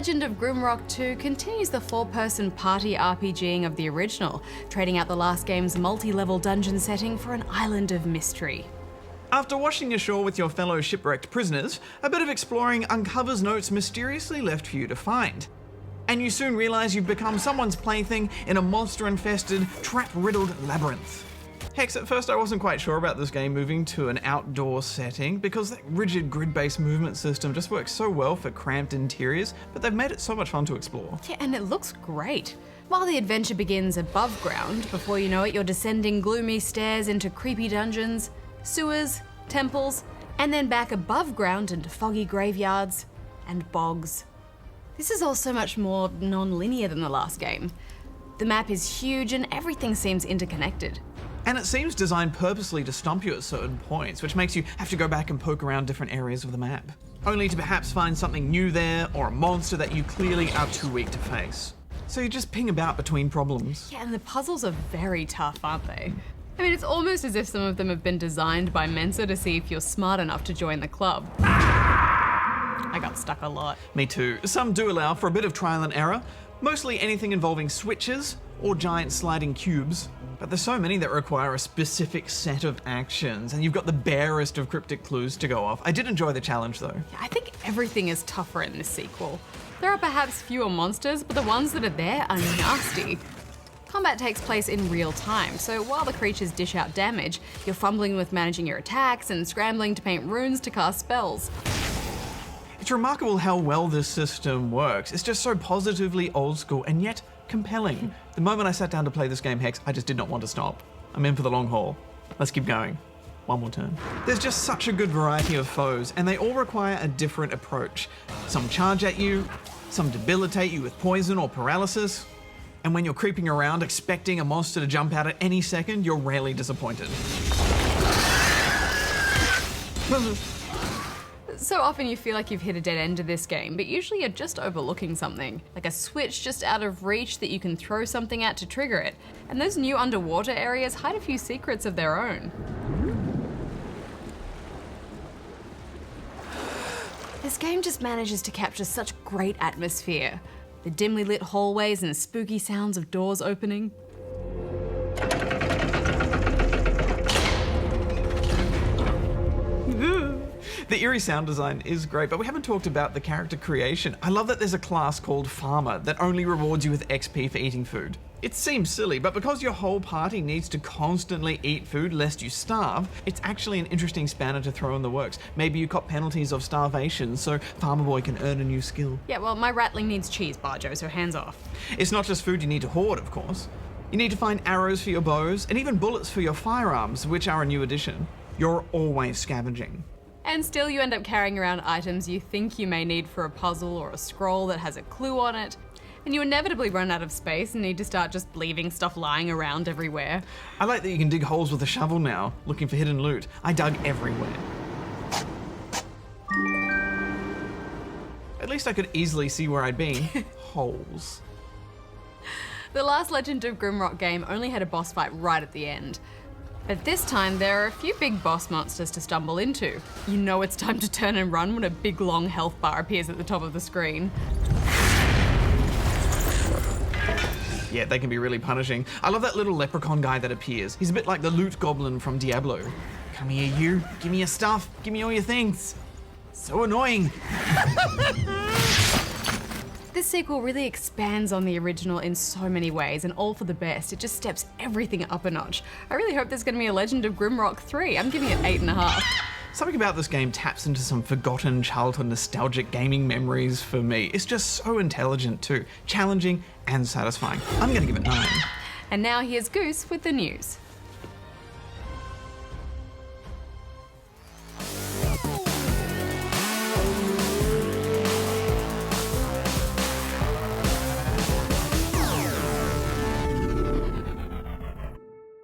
Legend of Grimrock 2 continues the four-person party RPGing of the original, trading out the last game's multi-level dungeon setting for an island of mystery. After washing ashore with your fellow shipwrecked prisoners, a bit of exploring uncovers notes mysteriously left for you to find. And you soon realise you've become someone's plaything in a monster-infested, trap-riddled labyrinth. Hex, at first I wasn't quite sure about this game moving to an outdoor setting because that rigid grid-based movement system just works so well for cramped interiors, but they've made it so much fun to explore. Yeah, and it looks great. While the adventure begins above ground, before you know it, you're descending gloomy stairs into creepy dungeons, sewers, temples, and then back above ground into foggy graveyards and bogs. This is all so much more non-linear than the last game. The map is huge and everything seems interconnected. And it seems designed purposely to stump you at certain points, which makes you have to go back and poke around different areas of the map, only to perhaps find something new there or a monster that you clearly are too weak to face. So you just ping about between problems. Yeah, and the puzzles are very tough, aren't they? I mean, it's almost as if some of them have been designed by Mensa to see if you're smart enough to join the club. I got stuck a lot. Me too. Some do allow for a bit of trial and error, mostly anything involving switches or giant sliding cubes. But there's so many that require a specific set of actions, and you've got the barest of cryptic clues to go off. I did enjoy the challenge though. Yeah, I think everything is tougher in this sequel. There are perhaps fewer monsters, but the ones that are there are nasty. Combat takes place in real time, so while the creatures dish out damage, you're fumbling with managing your attacks and scrambling to paint runes to cast spells. It's remarkable how well this system works. It's just so positively old school and yet compelling. The moment I sat down to play this game, Hex, I just did not want to stop. I'm in for the long haul. Let's keep going. One more turn. There's just such a good variety of foes, and they all require a different approach. Some charge at you, some debilitate you with poison or paralysis, and when you're creeping around expecting a monster to jump out at any second, you're rarely disappointed. So often you feel like you've hit a dead end to this game, but usually you're just overlooking something, like a switch just out of reach that you can throw something at to trigger it. And those new underwater areas hide a few secrets of their own. This game just manages to capture such great atmosphere. The dimly lit hallways and spooky sounds of doors opening. The eerie sound design is great, but we haven't talked about the character creation. I love that there's a class called Farmer that only rewards you with XP for eating food. It seems silly, but because your whole party needs to constantly eat food lest you starve, it's actually an interesting spanner to throw in the works. Maybe you cop penalties of starvation so Farmer Boy can earn a new skill. Yeah, well, my ratling needs cheese, Barjo, so hands off. It's not just food you need to hoard, of course. You need to find arrows for your bows and even bullets for your firearms, which are a new addition. You're always scavenging. And still you end up carrying around items you think you may need for a puzzle or a scroll that has a clue on it. And you inevitably run out of space and need to start just leaving stuff lying around everywhere. I like that you can dig holes with a shovel now, looking for hidden loot. I dug everywhere. At least I could easily see where I'd been. Holes. The last Legend of Grimrock game only had a boss fight right at the end. But this time, there are a few big boss monsters to stumble into. You know it's time to turn and run when a big long health bar appears at the top of the screen. Yeah, they can be really punishing. I love that little leprechaun guy that appears. He's a bit like the loot goblin from Diablo. Come here, you. Give me your stuff. Give me all your things. So annoying. This sequel really expands on the original in so many ways, and all for the best. It just steps everything up a notch. I really hope there's going to be a Legend of Grimrock 3. I'm giving it 8.5. Something about this game taps into some forgotten childhood nostalgic gaming memories for me. It's just so intelligent too, challenging and satisfying. I'm going to give it 9. And now here's Goose with the news.